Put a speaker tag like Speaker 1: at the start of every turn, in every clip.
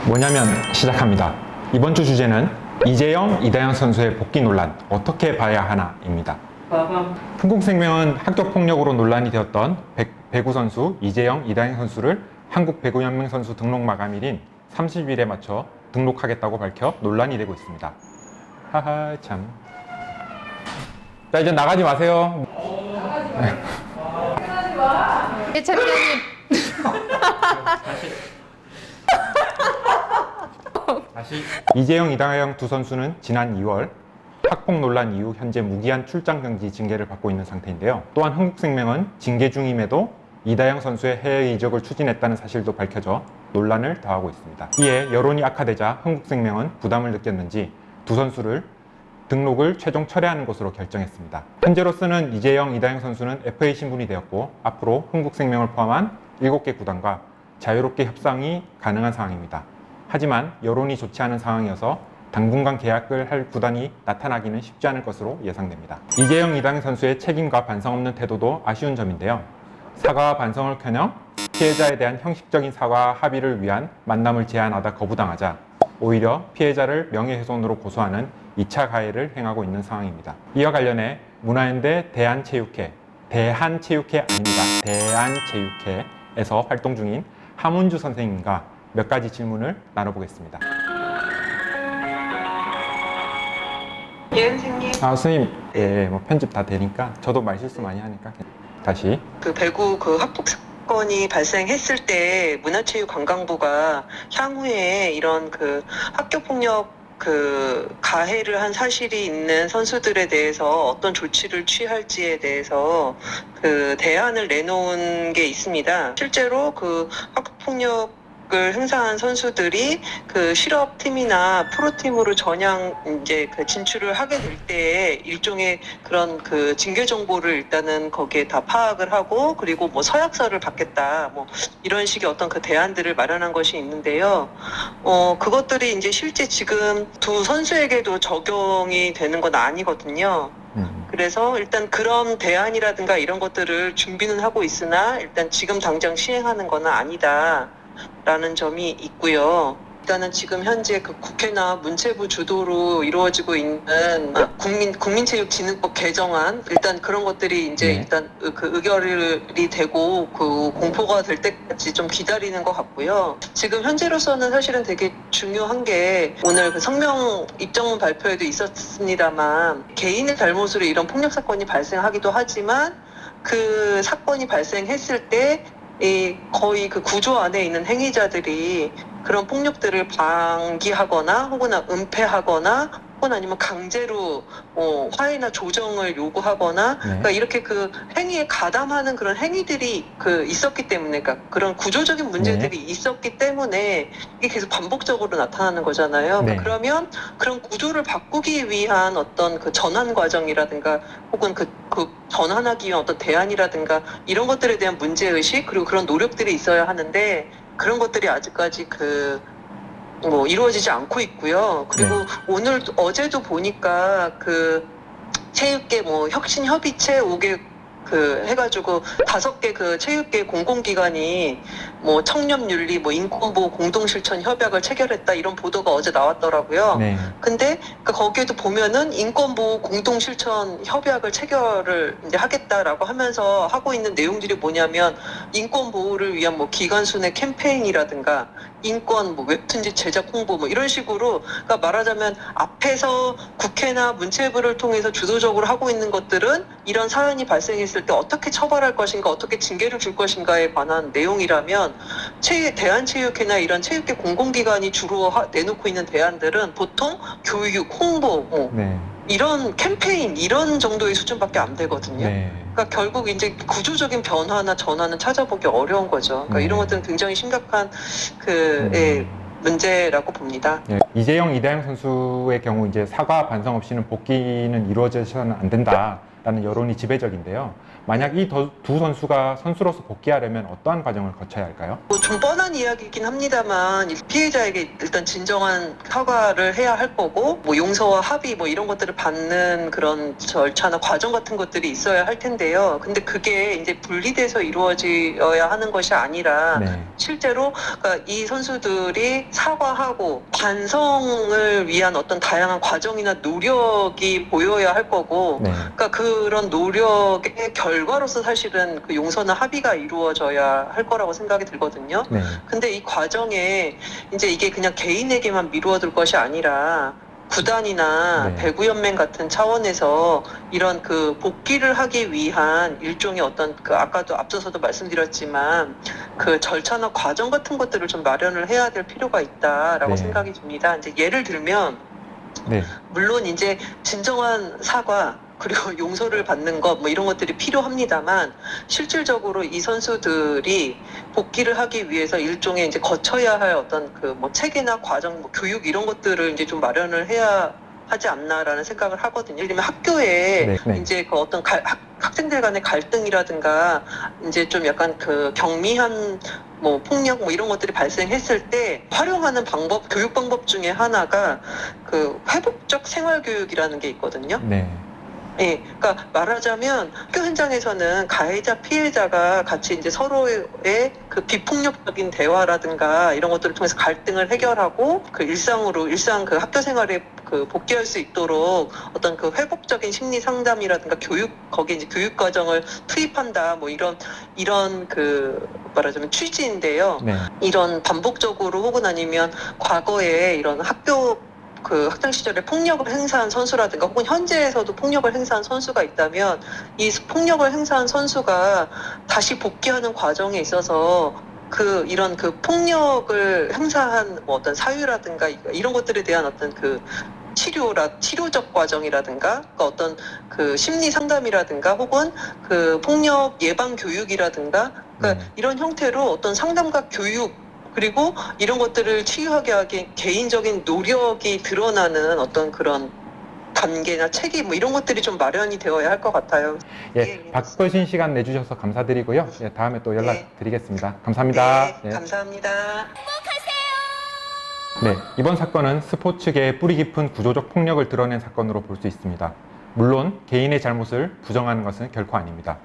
Speaker 1: 뭐냐면 시작합니다. 이번 주 주제는 이재영, 이다영 선수의 복귀 논란 어떻게 봐야 하나입니다. 흥국생명은 학교폭력으로 논란이 되었던 배구 선수 이재영, 이다영 선수를 한국배구연맹 선수 등록 마감일인 30일에 맞춰 등록하겠다고 밝혀 논란이 되고 있습니다. 하하 참. 자, 이제 나가지 마세요.
Speaker 2: 챔피언님.
Speaker 1: 다시. 이재영, 이다영 두 선수는 지난 2월 학폭 논란 이후 현재 무기한 출장 금지 징계를 받고 있는 상태인데요. 또한 흥국생명은 징계 중임에도 이다영 선수의 해외 이적을 추진했다는 사실도 밝혀져 논란을 더하고 있습니다. 이에 여론이 악화되자 흥국생명은 부담을 느꼈는지 두 선수를 등록을 최종 철회하는 것으로 결정했습니다. 현재로서는 이재영, 이다영 선수는 FA 신분이 되었고 앞으로 흥국생명을 포함한 7개 구단과 자유롭게 협상이 가능한 상황입니다. 하지만 여론이 좋지 않은 상황이어서 당분간 계약을 할 구단이 나타나기는 쉽지 않을 것으로 예상됩니다. 이재영, 이다영 선수의 책임과 반성 없는 태도도 아쉬운 점인데요. 사과와 반성을커녕 피해자에 대한 형식적인 사과와 합의를 위한 만남을 제안하다 거부당하자 오히려 피해자를 명예훼손으로 고소하는 2차 가해를 행하고 있는 상황입니다. 이와 관련해 문화연대 대한체육회 아닙니다. 대한체육회에서 활동 중인 함은주 선생님과 몇 가지 질문을 나눠보겠습니다.
Speaker 3: 예, 선생님.
Speaker 1: 선생님, 뭐 편집 다 되니까 저도 말실수 많이 하니까 다시.
Speaker 3: 그 배구 그 학폭 사건이 발생했을 때 문화체육관광부가 향후에 이런 그 학교 폭력 그 가해를 한 사실이 있는 선수들에 대해서 어떤 조치를 취할지에 대해서 그 대안을 내놓은 게 있습니다. 실제로 그 학폭 폭력을 행사한 선수들이 그 실업팀이나 프로팀으로 전향 이제 그 진출을 하게 될 때에 일종의 그런 그 징계 정보를 일단은 거기에 다 파악을 하고 그리고 뭐 서약서를 받겠다 뭐 이런 식의 어떤 그 대안들을 마련한 것이 있는데요. 그것들이 이제 실제 지금 두 선수에게도 적용이 되는 건 아니거든요. 그래서 일단 그런 대안이라든가 이런 것들을 준비는 하고 있으나 일단 지금 당장 시행하는 건 아니다. 라는 점이 있고요. 일단은 지금 현재 그 국회나 문체부 주도로 이루어지고 있는 국민체육진흥법 개정안 일단 그런 것들이 이제 일단 그 의결이 되고 그 공포가 될 때까지 좀 기다리는 것 같고요. 지금 현재로서는 사실은 되게 중요한 게 오늘 그 성명 입장문 발표에도 있었습니다만 개인의 잘못으로 이런 폭력 사건이 발생하기도 하지만 그 사건이 발생했을 때 거의 그 구조 안에 있는 행위자들이 그런 폭력들을 방기하거나 혹은 은폐하거나 혹은 아니면 강제로 화해나 조정을 요구하거나 그러니까 이렇게 그 행위에 가담하는 그런 행위들이 그 있었기 때문에 그러니까 그런 구조적인 문제들이 있었기 때문에 이게 계속 반복적으로 나타나는 거잖아요. 그러니까 그러면 그런 구조를 바꾸기 위한 어떤 그 전환 과정이라든가 혹은 그 전환하기 위한 어떤 대안이라든가 이런 것들에 대한 문제의식 그리고 그런 노력들이 있어야 하는데 그런 것들이 아직까지 이루어지지 않고 있고요. 그리고 오늘 어제도 보니까 그 체육계 혁신협의체 5개 해가지고 5개 그 체육계 공공기관이 청렴윤리 인권보호 공동실천 협약을 체결했다 이런 보도가 어제 나왔더라고요. 근데 거기에도 보면은 인권보호 공동실천 협약을 체결을 이제 하겠다라고 하면서 하고 있는 내용들이 뭐냐면 인권보호를 위한 기관수 내 캠페인이라든가 인권 웹툰지 제작 홍보 이런 식으로 그러니까 말하자면 앞에서 국회나 문체부를 통해서 주도적으로 하고 있는 것들은 이런 사안이 발생했을 때 어떻게 처벌할 것인가 어떻게 징계를 줄 것인가에 관한 내용이라면 대한체육회나 이런 체육계 공공기관이 주로 내놓고 있는 대안들은 보통 교육, 홍보 이런 캠페인 이런 정도의 수준밖에 안 되거든요. 그러니까 결국 이제 구조적인 변화나 전환은 찾아보기 어려운 거죠. 그러니까 이런 것들은 굉장히 심각한 문제라고 봅니다.
Speaker 1: 이재영, 이다영 선수의 경우 이제 사과 반성 없이는 복귀는 이루어져서는 안 된다. 라는 여론이 지배적인데요. 만약 이 두 선수가 선수로서 복귀하려면 어떠한 과정을 거쳐야 할까요?
Speaker 3: 좀 뻔한 이야기이긴 합니다만 피해자에게 일단 진정한 사과를 해야 할 거고 뭐 용서와 합의 뭐 이런 것들을 받는 그런 절차나 과정 같은 것들이 있어야 할 텐데요. 근데 그게 이제 분리돼서 이루어져야 하는 것이 아니라
Speaker 1: 네.
Speaker 3: 실제로 그러니까 이 선수들이 사과하고 반성을 위한 어떤 다양한 과정이나 노력이 보여야 할 거고
Speaker 1: 네.
Speaker 3: 그러니까 그런 노력의 결과로서 사실은 그 용서나 합의가 이루어져야 할 거라고 생각이 들거든요.
Speaker 1: 네.
Speaker 3: 근데 이 과정에 이제 이게 그냥 개인에게만 미루어둘 것이 아니라 구단이나
Speaker 1: 네.
Speaker 3: 배구연맹 같은 차원에서 이런 그 복귀를 하기 위한 일종의 어떤 그 아까도 앞서서도 말씀드렸지만 그 절차나 과정 같은 것들을 좀 마련을 해야 될 필요가 있다라고
Speaker 1: 네.
Speaker 3: 생각이 듭니다. 이제 예를 들면
Speaker 1: 네.
Speaker 3: 물론 이제 진정한 사과 그리고 용서를 받는 것 뭐 이런 것들이 필요합니다만 실질적으로 이 선수들이 복귀를 하기 위해서 일종의 이제 거쳐야 할 어떤 그 뭐 체계나 과정, 뭐 교육 이런 것들을 이제 좀 마련을 해야 하지 않나라는 생각을 하거든요. 예를 들면 학교에
Speaker 1: 네, 네.
Speaker 3: 이제 그 어떤 학생들 간의 갈등이라든가 이제 좀 약간 그 경미한 뭐 폭력 뭐 이런 것들이 발생했을 때 활용하는 방법, 교육 방법 중에 하나가 그 회복적 생활 교육이라는 게 있거든요.
Speaker 1: 네.
Speaker 3: 예, 그러니까 말하자면 학교 현장에서는 가해자, 피해자가 같이 이제 서로의 그 비폭력적인 대화라든가 이런 것들을 통해서 갈등을 해결하고 그 일상 그 학교 생활에 그 복귀할 수 있도록 어떤 그 회복적인 심리 상담이라든가 거기에 이제 교육 과정을 투입한다 뭐 이런 그 말하자면 취지인데요.
Speaker 1: 네.
Speaker 3: 이런 반복적으로 혹은 아니면 과거에 이런 그 학창 시절에 폭력을 행사한 선수라든가 혹은 현재에서도 폭력을 행사한 선수가 있다면 이 폭력을 행사한 선수가 다시 복귀하는 과정에 있어서 이런 그 폭력을 행사한 뭐 어떤 사유라든가 이런 것들에 대한 어떤 그 치료적 과정이라든가 그러니까 어떤 그 심리 상담이라든가 혹은 그 폭력 예방 교육이라든가 그러니까
Speaker 1: 네.
Speaker 3: 이런 형태로 어떤 상담과 교육 그리고 이런 것들을 치유하게 하기 개인적인 노력이 드러나는 어떤 그런 단계나 책임 뭐 이런 것들이 좀 마련이 되어야 할 것 같아요.
Speaker 1: 예, 바쁘신 시간 내주셔서 감사드리고요. 예, 다음에 또 연락드리겠습니다. 감사합니다.
Speaker 3: 네, 감사합니다.
Speaker 1: 네, 이번 사건은 스포츠계의 뿌리 깊은 구조적 폭력을 드러낸 사건으로 볼 수 있습니다. 물론 개인의 잘못을 부정하는 것은 결코 아닙니다.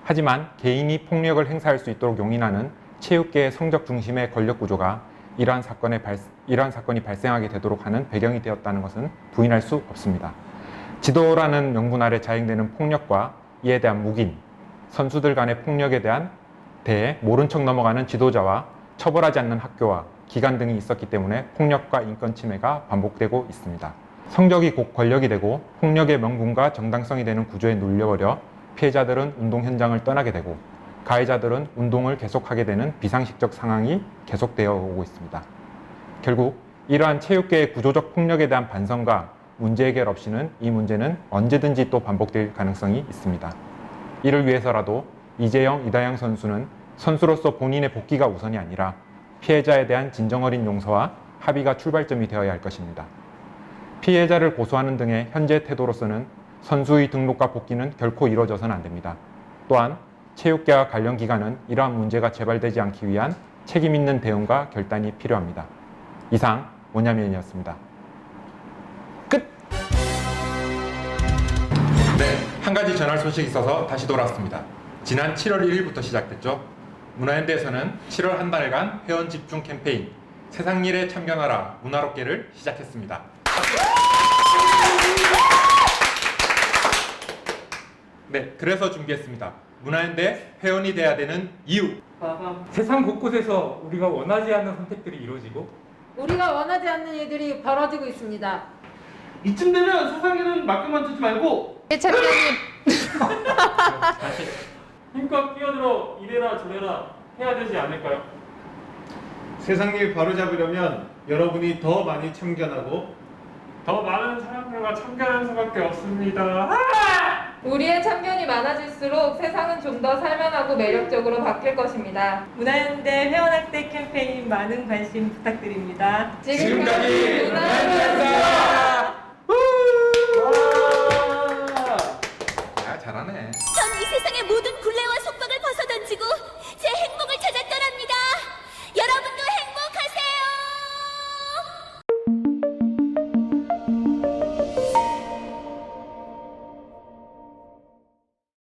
Speaker 1: 하지만 개인이 폭력을 행사할 수 있도록 용인하는 체육계의 성적 중심의 권력 구조가 이러한 사건이 발생하게 되도록 하는 배경이 되었다는 것은 부인할 수 없습니다. 지도라는 명분 아래 자행되는 폭력과 이에 대한 묵인, 선수들 간의 폭력에 대해 모른 척 넘어가는 지도자와 처벌하지 않는 학교와 기관 등이 있었기 때문에 폭력과 인권 침해가 반복되고 있습니다. 성적이 곧 권력이 되고 폭력의 명분과 정당성이 되는 구조에 눌려버려 피해자들은 운동 현장을 떠나게 되고 가해자들은 운동을 계속하게 되는 비상식적 상황이 계속되어 오고 있습니다. 결국 이러한 체육계의 구조적 폭력에 대한 반성과 문제 해결 없이는 이 문제는 언제든지 또 반복될 가능성이 있습니다. 이를 위해서라도 이재영, 이다영 선수는 선수로서 본인의 복귀가 우선이 아니라 피해자에 대한 진정 어린 용서와 합의가 출발점이 되어야 할 것입니다. 피해자를 고소하는 등의 현재 태도로서는 선수의 등록과 복귀는 결코 이루어져서는 안 됩니다. 또한 체육계와 관련 기관은 이러한 문제가 재발되지 않기 위한 책임 있는 대응과 결단이 필요합니다. 이상 원야면이었습니다. 끝! 네, 한 가지 전할 소식이 있어서 다시 돌아왔습니다. 지난 7월 1일부터 시작됐죠. 문화연대에서는 7월 한 달간 회원 집중 캠페인 세상일에 참견하라 문화롭게를 시작했습니다. 네, 그래서 준비했습니다. 문화연대 회원이 돼야 되는 이유.
Speaker 4: 세상 곳곳에서 우리가 원하지 않는 선택들이 이루어지고
Speaker 2: 우리가 원하지 않는 일들이 벌어지고 있습니다.
Speaker 5: 이쯤 되면 세상에는 맡겨만 두지 말고
Speaker 2: 예, 챔피언님.
Speaker 4: 힘껏 끼어들어 이래라 저래라 해야 되지 않을까요?
Speaker 6: 세상 일 바로잡으려면 여러분이 더 많이 참견하고
Speaker 4: 더 많은 사람들과 참견하는 수밖에 없습니다.
Speaker 7: 우리의 참견이 많아질수록 세상은 좀 더 살만하고 매력적으로 바뀔 것입니다.
Speaker 8: 문화연대 회원학대 캠페인 많은 관심 부탁드립니다.
Speaker 7: 지금까지
Speaker 4: 문화연대였습니다.
Speaker 1: 야, 잘한다.
Speaker 9: 이 세상의 모든 굴레와 속박을